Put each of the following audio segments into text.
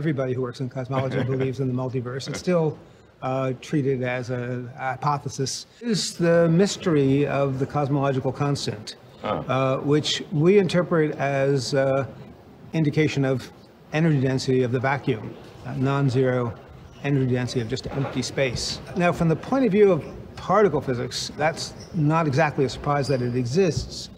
everybody who works in cosmology believes in the multiverse. It's still treated as a hypothesis. It's the mystery of the cosmological constant, which we interpret as indication of energy density of the vacuum, non-zero energy density of just empty space. Now, from the point of view of particle physics, that's not exactly a surprise that it exists,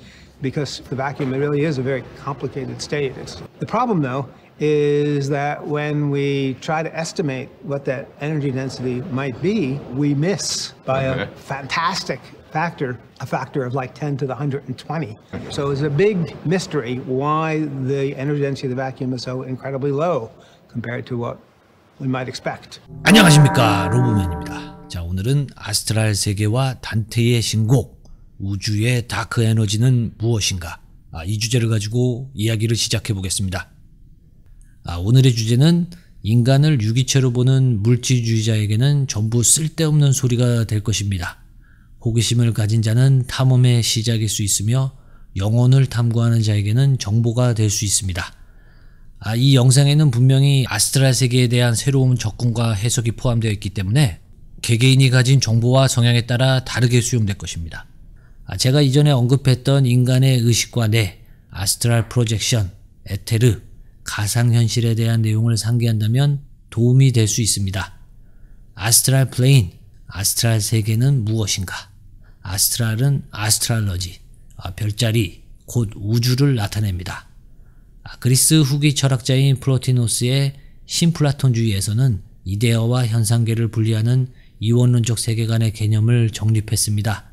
because the vacuum really is a very complicated state. The problem, though, is that when we try to estimate what that energy density might be, we miss by a fantastic factor, a factor of like 10 to the 120. So it's a big mystery why the energy density of the vacuum is so incredibly low compared to what we might expect. 안녕하십니까, 로보맨입니다. 자, 오늘은 아스트랄 세계와 단테의 신곡, 우주의 다크 에너지는 무엇인가, 이 주제를 가지고 이야기를 시작해 보겠습니다. 오늘의 주제는 인간을 유기체로 보는 물질주의자에게는 전부 쓸데없는 소리가 될 것입니다. 호기심을 가진 자는 탐험의 시작일 수 있으며 영혼을 탐구하는 자에게는 정보가 될 수 있습니다. 이 영상에는 분명히 아스트랄 세계에 대한 새로운 접근과 해석이 포함되어 있기 때문에 개개인이 가진 정보와 성향에 따라 다르게 수용될 것입니다. 제가 이전에 언급했던 인간의 의식과 뇌, 아스트랄 프로젝션, 에테르, 가상현실에 대한 내용을 상기한다면 도움이 될 수 있습니다. 아스트랄 플레인, 아스트랄 세계는 무엇인가? 아스트랄은 아스트랄러지, 별자리, 곧 우주를 나타냅니다. 그리스 후기 철학자인 플로티노스의 신플라톤주의에서는 이데어와 현상계를 분리하는 이원론적 세계관의 개념을 정립했습니다.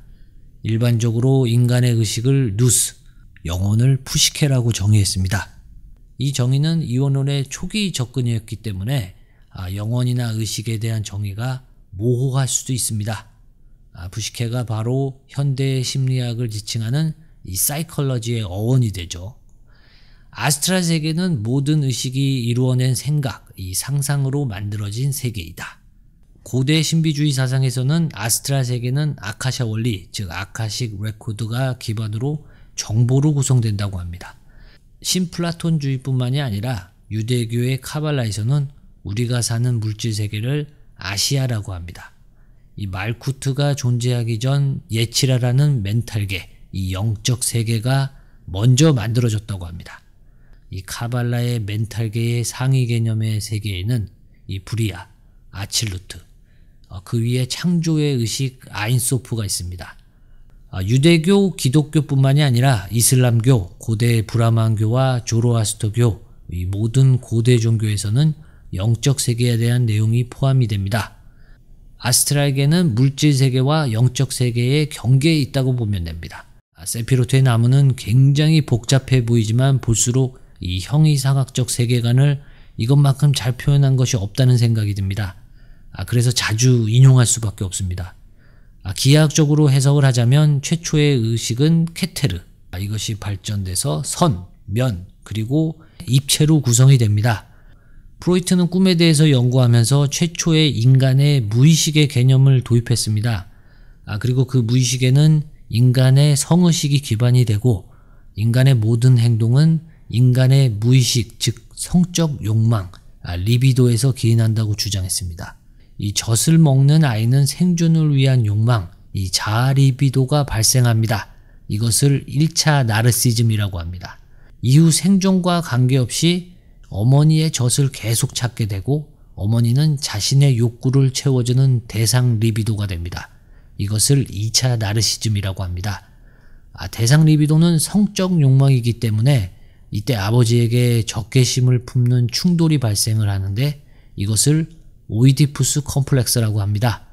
일반적으로 인간의 의식을 누스, 영혼을 푸시케라고 정의했습니다. 이 정의는 이원론의 초기 접근이었기 때문에 영혼이나 의식에 대한 정의가 모호할 수도 있습니다. 푸시케가 바로 현대의 심리학을 지칭하는 이 사이컬러지의 어원이 되죠. 아스트랄 세계는 모든 의식이 이루어낸 생각, 이 상상으로 만들어진 세계이다. 고대 신비주의 사상에서는 아스트랄 세계는 아카샤 원리, 즉 아카식 레코드가 기반으로 정보로 구성된다고 합니다. 신플라톤주의뿐만이 아니라 유대교의 카발라에서는 우리가 사는 물질 세계를 아시아라고 합니다. 이 말쿠트가 존재하기 전 예치라라는 멘탈계, 이 영적 세계가 먼저 만들어졌다고 합니다. 이 카발라의 멘탈계의 상위 개념의 세계에는 이 브리아, 아칠루트, 그 위에 창조의 의식 아인소프가 있습니다. 유대교, 기독교뿐만이 아니라 이슬람교, 고대 브라만교와 조로아스터교, 이 모든 고대 종교에서는 영적 세계에 대한 내용이 포함이 됩니다. 아스트랄계는 물질 세계와 영적 세계의 경계에 있다고 보면 됩니다. 세피로트의 나무는 굉장히 복잡해 보이지만 볼수록 이 형이상학적 세계관을 이것만큼 잘 표현한 것이 없다는 생각이 듭니다. 그래서 자주 인용할 수밖에 없습니다. 기하학적으로 해석을 하자면 최초의 의식은 케테르, 이것이 발전돼서 선, 면, 그리고 입체로 구성이 됩니다. 프로이트는 꿈에 대해서 연구하면서 최초의 인간의 무의식의 개념을 도입했습니다. 그리고 그 무의식에는 인간의 성의식이 기반이 되고 인간의 모든 행동은 인간의 무의식, 즉 성적 욕망, 리비도에서 기인한다고 주장했습니다. 이 젖을 먹는 아이는 생존을 위한 욕망, 이 자아 리비도가 발생합니다. 이것을 1차 나르시즘이라고 합니다. 이후 생존과 관계없이 어머니의 젖을 계속 찾게 되고 어머니는 자신의 욕구를 채워주는 대상 리비도가 됩니다. 이것을 2차 나르시즘이라고 합니다. 대상 리비도는 성적 욕망이기 때문에 이때 아버지에게 적개심을 품는 충돌이 발생을 하는데 이것을 오이디푸스 컴플렉스라고 합니다.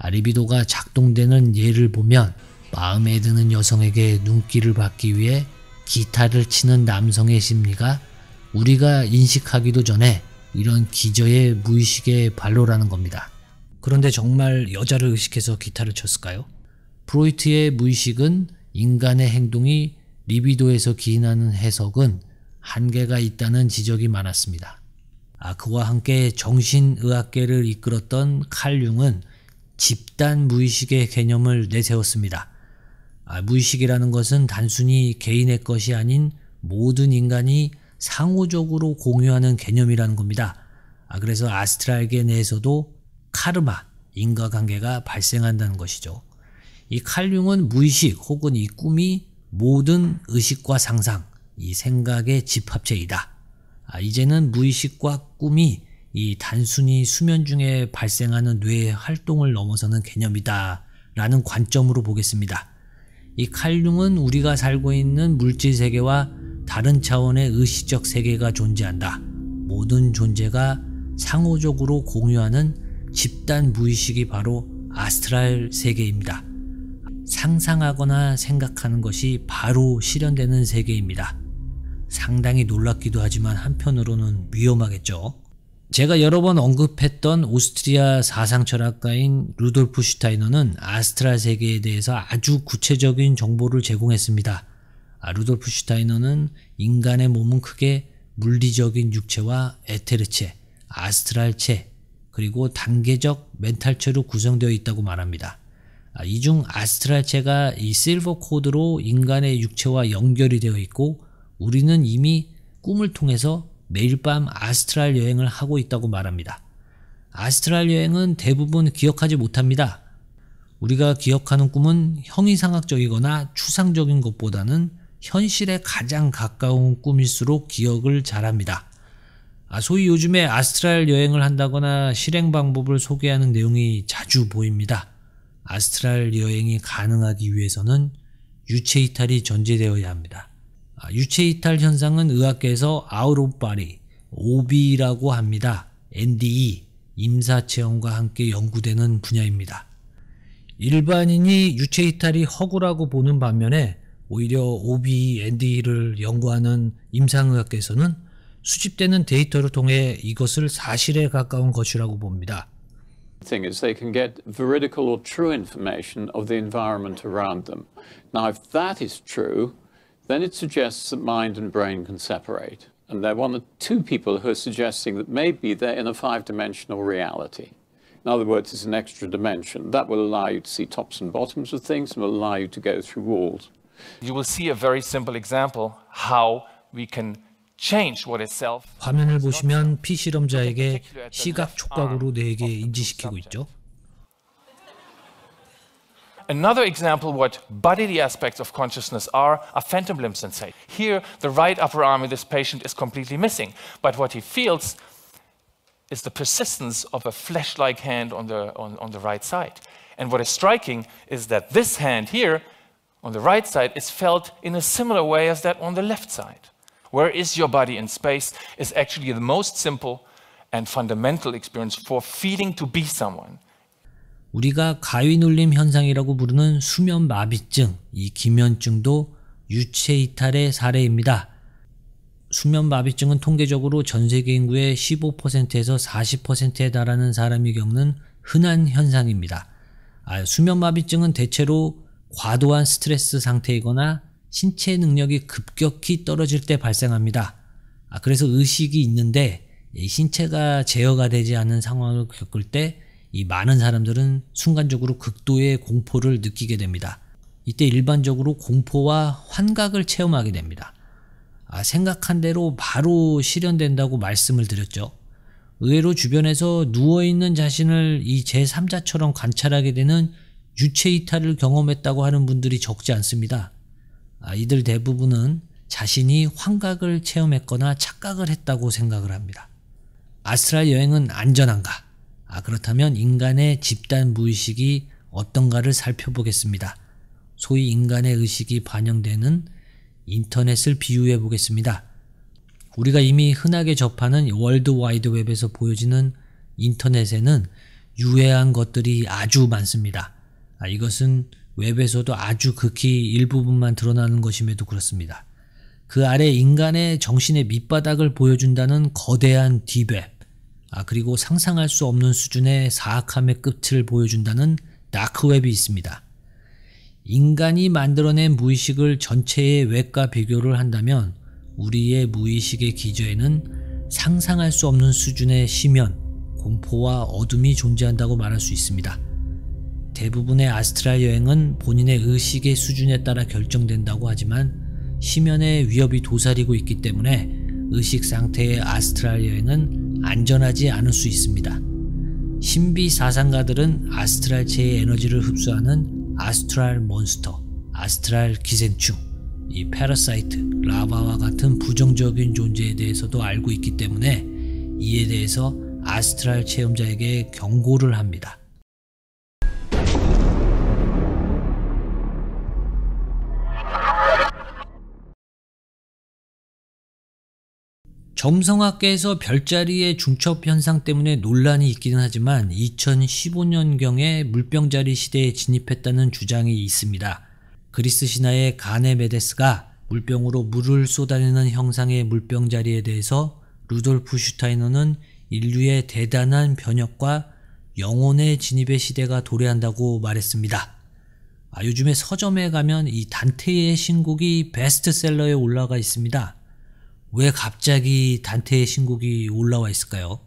리비도가 작동되는 예를 보면 마음에 드는 여성에게 눈길을 받기 위해 기타를 치는 남성의 심리가 우리가 인식하기도 전에 이런 기저의 무의식의 발로라는 겁니다. 그런데 정말 여자를 의식해서 기타를 쳤을까요? 프로이트의 무의식은 인간의 행동이 리비도에서 기인하는 해석은 한계가 있다는 지적이 많았습니다. 그와 함께 정신의학계를 이끌었던 칼 융은 집단 무의식의 개념을 내세웠습니다. 무의식이라는 것은 단순히 개인의 것이 아닌 모든 인간이 상호적으로 공유하는 개념이라는 겁니다. 그래서 아스트랄계 내에서도 카르마, 인과관계가 발생한다는 것이죠. 이 칼융은 무의식 혹은 이 꿈이 모든 의식과 상상, 이 생각의 집합체이다. 이제는 무의식과 꿈이 이 단순히 수면 중에 발생하는 뇌의 활동을 넘어서는 개념이다 라는 관점으로 보겠습니다. 이 칼융은 우리가 살고 있는 물질 세계와 다른 차원의 의식적 세계가 존재한다. 모든 존재가 상호적으로 공유하는 집단 무의식이 바로 아스트랄 세계입니다. 상상하거나 생각하는 것이 바로 실현되는 세계입니다. 상당히 놀랍기도 하지만 한편으로는 위험하겠죠. 제가 여러 번 언급했던 오스트리아 사상철학가인 루돌프 슈타이너는 아스트랄 세계에 대해서 아주 구체적인 정보를 제공했습니다. 루돌프 슈타이너는 인간의 몸은 크게 물리적인 육체와 에테르체, 아스트랄체, 그리고 단계적 멘탈체로 구성되어 있다고 말합니다. 이 중 아스트랄체가 이 실버 코드로 인간의 육체와 연결이 되어 있고 우리는 이미 꿈을 통해서 매일 밤 아스트랄 여행을 하고 있다고 말합니다. 아스트랄 여행은 대부분 기억하지 못합니다. 우리가 기억하는 꿈은 형이상학적이거나 추상적인 것보다는 현실에 가장 가까운 꿈일수록 기억을 잘합니다. 소위 요즘에 아스트랄 여행을 한다거나 실행 방법을 소개하는 내용이 자주 보입니다. 아스트랄 여행이 가능하기 위해서는 유체 이탈이 전제되어야 합니다. 유체 이탈 현상은 의학계에서 out of body, OB라고 합니다. NDE, 임사체험과 함께 연구되는 분야입니다. 일반인이 유체 이탈이 허구라고 보는 반면에 오히려 OB, NDE를 연구하는 임상의학계에서는 수집되는 데이터를 통해 이것을 사실에 가까운 것이라고 봅니다. thing is they can get veridical or true information of the environment around them. Now, if that is true, then it suggests that mind and brain can separate. And there are one or two people who are suggesting that maybe they're in a five-dimensional reality. In other words, it's an extra dimension. That will allow you to see tops and bottoms of things and will allow you to go through walls. You will see a very simple example how we can change what itself. 화면을 보시면 피실험자에게 시각 촉각으로 뇌에게 인지시키고 있죠. Another example what bodily aspects of consciousness are phantom limb sensation. Here, the right upper arm of this patient is completely missing, but what he feels is the persistence of a flesh-like hand on the right side. And what is striking is that this hand here on the right side is felt in a similar way as that on the left side. Where is your body in space is actually the most simple and fundamental experience for feeling to be someone. 우리가 가위눌림 현상이라고 부르는 수면 마비증, 이 기면증도 유체 이탈의 사례입니다. 수면 마비증은 통계적으로 전 세계 인구의 15%에서 40%에 달하는 사람이 겪는 흔한 현상입니다. 수면 마비증은 대체로 과도한 스트레스 상태이거나 신체 능력이 급격히 떨어질 때 발생합니다. 그래서 의식이 있는데 신체가 제어가 되지 않는 상황을 겪을 때 이 많은 사람들은 순간적으로 극도의 공포를 느끼게 됩니다. 이때 일반적으로 공포와 환각을 체험하게 됩니다. 생각한 대로 바로 실현된다고 말씀을 드렸죠. 의외로 주변에서 누워있는 자신을 이 제3자처럼 관찰하게 되는 유체 이탈을 경험했다고 하는 분들이 적지 않습니다. 이들 대부분은 자신이 환각을 체험했거나 착각을 했다고 생각을 합니다. 아스트랄 여행은 안전한가? 그렇다면 인간의 집단 무의식이 어떤가를 살펴보겠습니다. 소위 인간의 의식이 반영되는 인터넷을 비유해 보겠습니다. 우리가 이미 흔하게 접하는 월드 와이드 웹에서 보여지는 인터넷에는 유해한 것들이 아주 많습니다. 이것은 웹에서도 아주 극히 일부분만 드러나는 것임에도 그렇습니다. 그 아래 인간의 정신의 밑바닥을 보여준다는 거대한 딥웹, 그리고 상상할 수 없는 수준의 사악함의 끝을 보여준다는 다크웹이 있습니다. 인간이 만들어낸 무의식을 전체의 웹과 비교를 한다면 우리의 무의식의 기저에는 상상할 수 없는 수준의 심연, 공포와 어둠이 존재한다고 말할 수 있습니다. 대부분의 아스트랄 여행은 본인의 의식의 수준에 따라 결정된다고 하지만 심연의 위협이 도사리고 있기 때문에 의식 상태의 아스트랄 여행은 안전하지 않을 수 있습니다. 신비 사상가들은 아스트랄체의 에너지를 흡수하는 아스트랄 몬스터, 아스트랄 기생충, 이 패러사이트, 라바와 같은 부정적인 존재에 대해서도 알고 있기 때문에 이에 대해서 아스트랄 체험자에게 경고를 합니다. 점성학계에서 별자리의 중첩 현상 때문에 논란이 있기는 하지만 2015년경에 물병자리 시대에 진입했다는 주장이 있습니다. 그리스 신화의 가네메데스가 물병으로 물을 쏟아내는 형상의 물병자리에 대해서 루돌프 슈타이너는 인류의 대단한 변혁과 영혼의 진입의 시대가 도래한다고 말했습니다. 요즘에 서점에 가면 이 단테의 신곡이 베스트셀러에 올라가 있습니다. 왜 갑자기 단테의 신곡이 올라와 있을까요?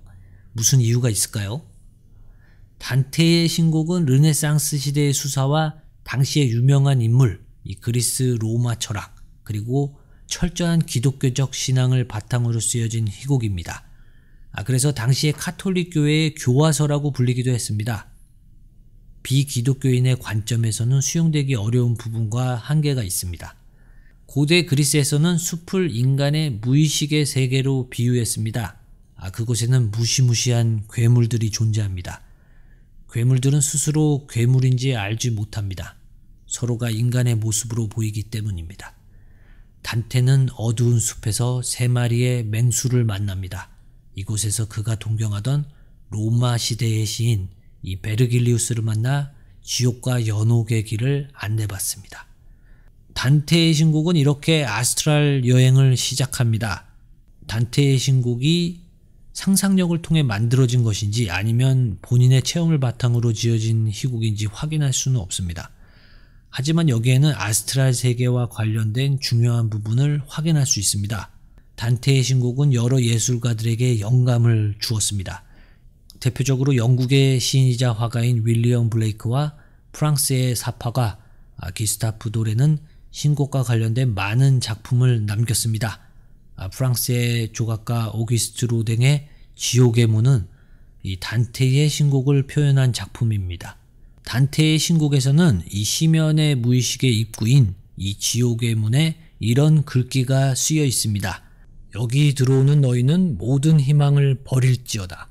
무슨 이유가 있을까요? 단테의 신곡은 르네상스 시대의 수사와 당시의 유명한 인물, 이 그리스 로마 철학, 그리고 철저한 기독교적 신앙을 바탕으로 쓰여진 희곡입니다. 그래서 당시의 카톨릭 교회의 교화서라고 불리기도 했습니다. 비기독교인의 관점에서는 수용되기 어려운 부분과 한계가 있습니다. 고대 그리스에서는 숲을 인간의 무의식의 세계로 비유했습니다. 그곳에는 무시무시한 괴물들이 존재합니다. 괴물들은 스스로 괴물인지 알지 못합니다. 서로가 인간의 모습으로 보이기 때문입니다. 단테는 어두운 숲에서 3마리의 맹수를 만납니다. 이곳에서 그가 동경하던 로마 시대의 시인 이 베르길리우스를 만나 지옥과 연옥의 길을 안내받습니다. 단테의 신곡은 이렇게 아스트랄 여행을 시작합니다. 단테의 신곡이 상상력을 통해 만들어진 것인지 아니면 본인의 체험을 바탕으로 지어진 희곡인지 확인할 수는 없습니다. 하지만 여기에는 아스트랄 세계와 관련된 중요한 부분을 확인할 수 있습니다. 단테의 신곡은 여러 예술가들에게 영감을 주었습니다. 대표적으로 영국의 시인이자 화가인 윌리엄 블레이크와 프랑스의 사파가 기스타프 도레는 신곡과 관련된 많은 작품을 남겼습니다. 프랑스의 조각가 오기스트 로댕의 지옥의 문은 이 단테의 신곡을 표현한 작품입니다. 단테의 신곡에서는 이 시면의 무의식의 입구인 이 지옥의 문에 이런 글귀가 쓰여 있습니다. 여기 들어오는 너희는 모든 희망을 버릴지어다.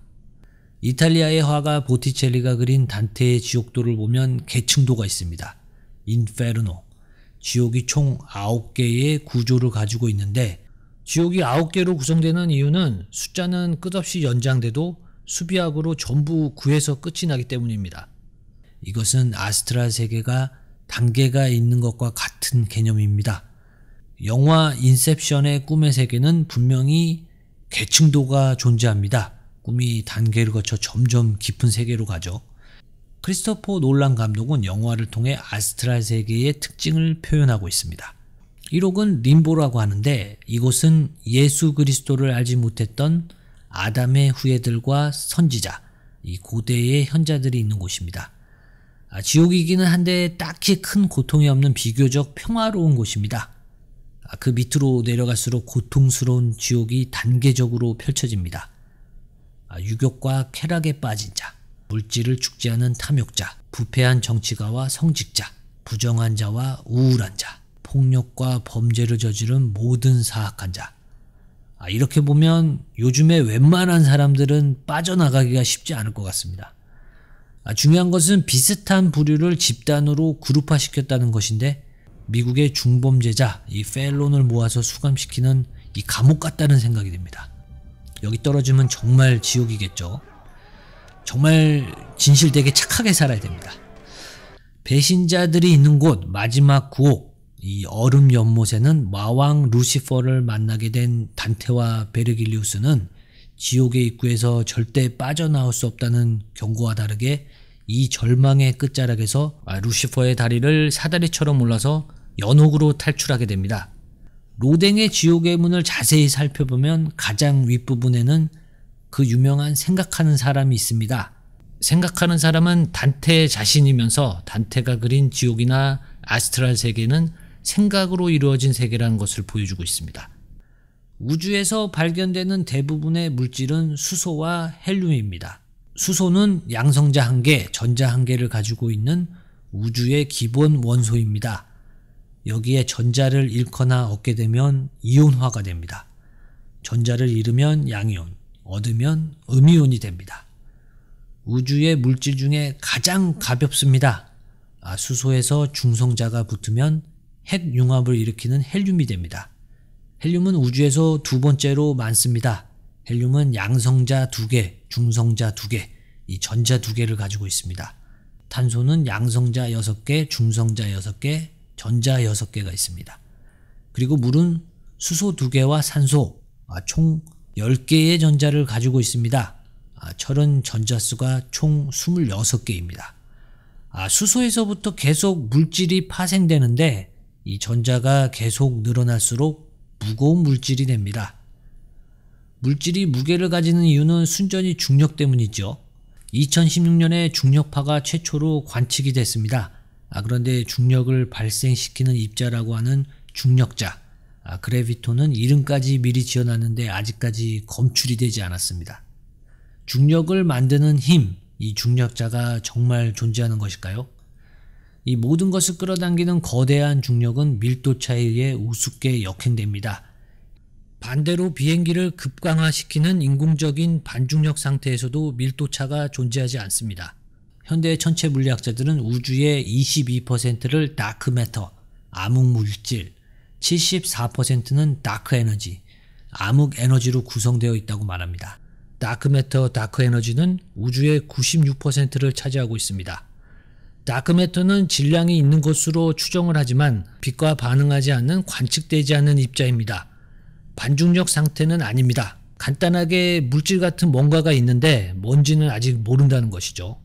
이탈리아의 화가 보티첼리가 그린 단테의 지옥도를 보면 계층도가 있습니다. 인페르노. 지옥이 총 9개의 구조를 가지고 있는데 지옥이 9개로 구성되는 이유는 숫자는 끝없이 연장돼도 수비학으로 전부 9에서 끝이 나기 때문입니다. 이것은 아스트랄 세계가 단계가 있는 것과 같은 개념입니다. 영화 인셉션의 꿈의 세계는 분명히 계층도가 존재합니다. 꿈이 단계를 거쳐 점점 깊은 세계로 가죠. 크리스토퍼 놀란 감독은 영화를 통해 아스트랄 세계의 특징을 표현하고 있습니다. 1호는 림보라고 하는데 이곳은 예수 그리스도를 알지 못했던 아담의 후예들과 선지자, 이 고대의 현자들이 있는 곳입니다. 지옥이기는 한데 딱히 큰 고통이 없는 비교적 평화로운 곳입니다. 그 밑으로 내려갈수록 고통스러운 지옥이 단계적으로 펼쳐집니다. 유격과 쾌락에 빠진 자, 물질을 축제하는 탐욕자, 부패한 정치가와 성직자, 부정한 자와 우울한 자, 폭력과 범죄를 저지른 모든 사악한 자. 이렇게 보면 요즘에 웬만한 사람들은 빠져나가기가 쉽지 않을 것 같습니다. 중요한 것은 비슷한 부류를 집단으로 그룹화시켰다는 것인데 미국의 중범죄자 이 펠론을 모아서 수감시키는 이 감옥 같다는 생각이 듭니다. 여기 떨어지면 정말 지옥이겠죠. 정말 진실되게 착하게 살아야 됩니다. 배신자들이 있는 곳 마지막 구옥 이 얼음 연못에는 마왕 루시퍼를 만나게 된 단테와 베르길리우스는 지옥의 입구에서 절대 빠져나올 수 없다는 경고와 다르게 이 절망의 끝자락에서 루시퍼의 다리를 사다리처럼 올라서 연옥으로 탈출하게 됩니다. 로댕의 지옥의 문을 자세히 살펴보면 가장 윗부분에는 그 유명한 생각하는 사람이 있습니다. 생각하는 사람은 단테 자신이면서 단테가 그린 지옥이나 아스트랄 세계는 생각으로 이루어진 세계라는 것을 보여주고 있습니다. 우주에서 발견되는 대부분의 물질은 수소와 헬륨입니다. 수소는 양성자 1개, 전자 1개를 가지고 있는 우주의 기본 원소입니다. 여기에 전자를 잃거나 얻게 되면 이온화가 됩니다. 전자를 잃으면 양이온, 얻으면 음이온이 됩니다. 우주의 물질 중에 가장 가볍습니다. 수소에서 중성자가 붙으면 핵융합을 일으키는 헬륨이 됩니다. 헬륨은 우주에서 두 번째로 많습니다. 헬륨은 양성자 2개, 중성자 2개, 이 전자 2개를 가지고 있습니다. 탄소는 양성자 6개, 중성자 6개, 전자 6개가 있습니다. 그리고 물은 수소 2개와 산소, 총 10개의 전자를 가지고 있습니다. 철은 전자수가 총 26개입니다. 수소에서부터 계속 물질이 파생되는데 이 전자가 계속 늘어날수록 무거운 물질이 됩니다. 물질이 무게를 가지는 이유는 순전히 중력 때문이죠. 2016년에 중력파가 최초로 관측이 됐습니다. 그런데 중력을 발생시키는 입자라고 하는 중력자, 그래비톤은 이름까지 미리 지어놨는데 아직까지 검출이 되지 않았습니다. 중력을 만드는 힘, 이 중력자가 정말 존재하는 것일까요? 이 모든 것을 끌어당기는 거대한 중력은 밀도 차이에 우습게 역행됩니다. 반대로 비행기를 급강하시키는 인공적인 반중력 상태에서도 밀도차가 존재하지 않습니다. 현대 천체 물리학자들은 우주의 22%를 다크매터, 암흑물질, 74%는 다크에너지, 암흑에너지로 구성되어 있다고 말합니다. 다크매터, 다크에너지는 우주의 96%를 차지하고 있습니다. 다크매터는 질량이 있는 것으로 추정을 하지만 빛과 반응하지 않는 관측되지 않는 입자입니다. 반중력 상태는 아닙니다. 간단하게 물질 같은 뭔가가 있는데 뭔지는 아직 모른다는 것이죠.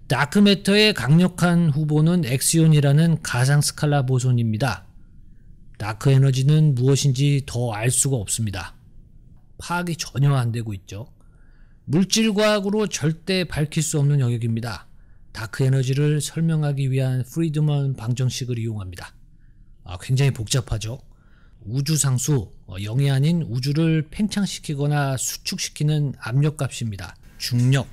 다크매터의 강력한 후보는 엑시온이라는 가상 스칼라 보손입니다. 다크에너지는 무엇인지 더 알 수가 없습니다. 파악이 전혀 안 되고 있죠. 물질과학으로 절대 밝힐 수 없는 영역입니다. 다크에너지를 설명하기 위한 프리드먼 방정식을 이용합니다. 굉장히 복잡하죠. 우주상수, 0이 아닌 우주를 팽창시키거나 수축시키는 압력값입니다. 중력,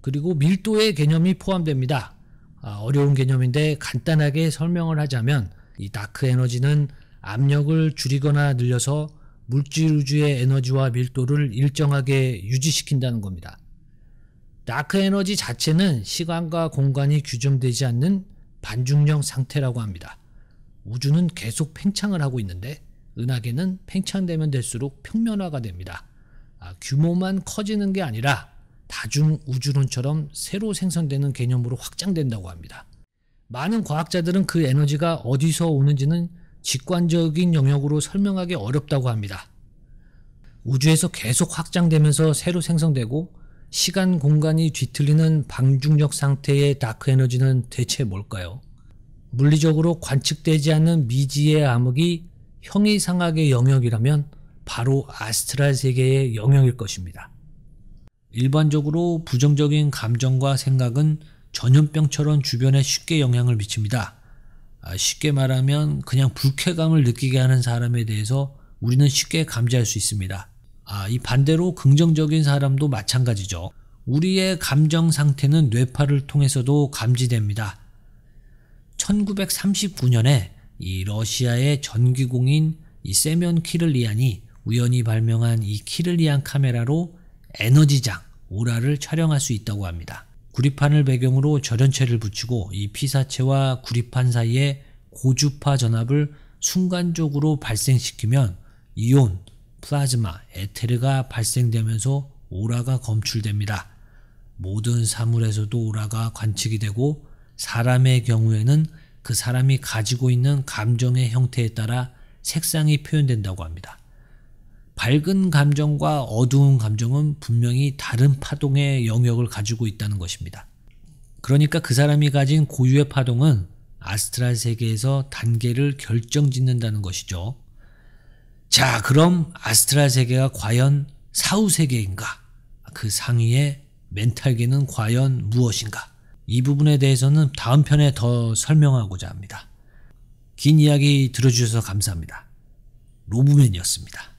그리고 밀도의 개념이 포함됩니다. 어려운 개념인데 간단하게 설명을 하자면 이 다크에너지는 압력을 줄이거나 늘려서 물질 우주의 에너지와 밀도를 일정하게 유지시킨다는 겁니다. 다크에너지 자체는 시간과 공간이 규정되지 않는 반중력 상태라고 합니다. 우주는 계속 팽창을 하고 있는데 은하계는 팽창되면 될수록 평면화가 됩니다. 규모만 커지는 게 아니라 다중 우주론처럼 새로 생성되는 개념으로 확장된다고 합니다. 많은 과학자들은 그 에너지가 어디서 오는지는 직관적인 영역으로 설명하기 어렵다고 합니다. 우주에서 계속 확장되면서 새로 생성되고 시간 공간이 뒤틀리는 방중력 상태의 다크에너지는 대체 뭘까요? 물리적으로 관측되지 않는 미지의 암흑이 형이상학의 영역이라면 바로 아스트랄 세계의 영역일 것입니다. 일반적으로 부정적인 감정과 생각은 전염병처럼 주변에 쉽게 영향을 미칩니다. 쉽게 말하면 그냥 불쾌감을 느끼게 하는 사람에 대해서 우리는 쉽게 감지할 수 있습니다. 이 반대로 긍정적인 사람도 마찬가지죠. 우리의 감정 상태는 뇌파를 통해서도 감지됩니다. 1939년에 이 러시아의 전기공인 이 세면 키를리안이 우연히 발명한 이 키를리안 카메라로 에너지장, 오라를 촬영할 수 있다고 합니다. 구리판을 배경으로 절연체를 붙이고 이 피사체와 구리판 사이에 고주파 전압을 순간적으로 발생시키면 이온, 플라즈마, 에테르가 발생되면서 오라가 검출됩니다. 모든 사물에서도 오라가 관측이 되고 사람의 경우에는 그 사람이 가지고 있는 감정의 형태에 따라 색상이 표현된다고 합니다. 밝은 감정과 어두운 감정은 분명히 다른 파동의 영역을 가지고 있다는 것입니다. 그러니까 그 사람이 가진 고유의 파동은 아스트랄 세계에서 단계를 결정짓는다는 것이죠. 자, 그럼 아스트랄 세계가 과연 사후 세계인가? 그 상위의 멘탈계는 과연 무엇인가? 이 부분에 대해서는 다음 편에 더 설명하고자 합니다. 긴 이야기 들어주셔서 감사합니다. 로브맨이었습니다.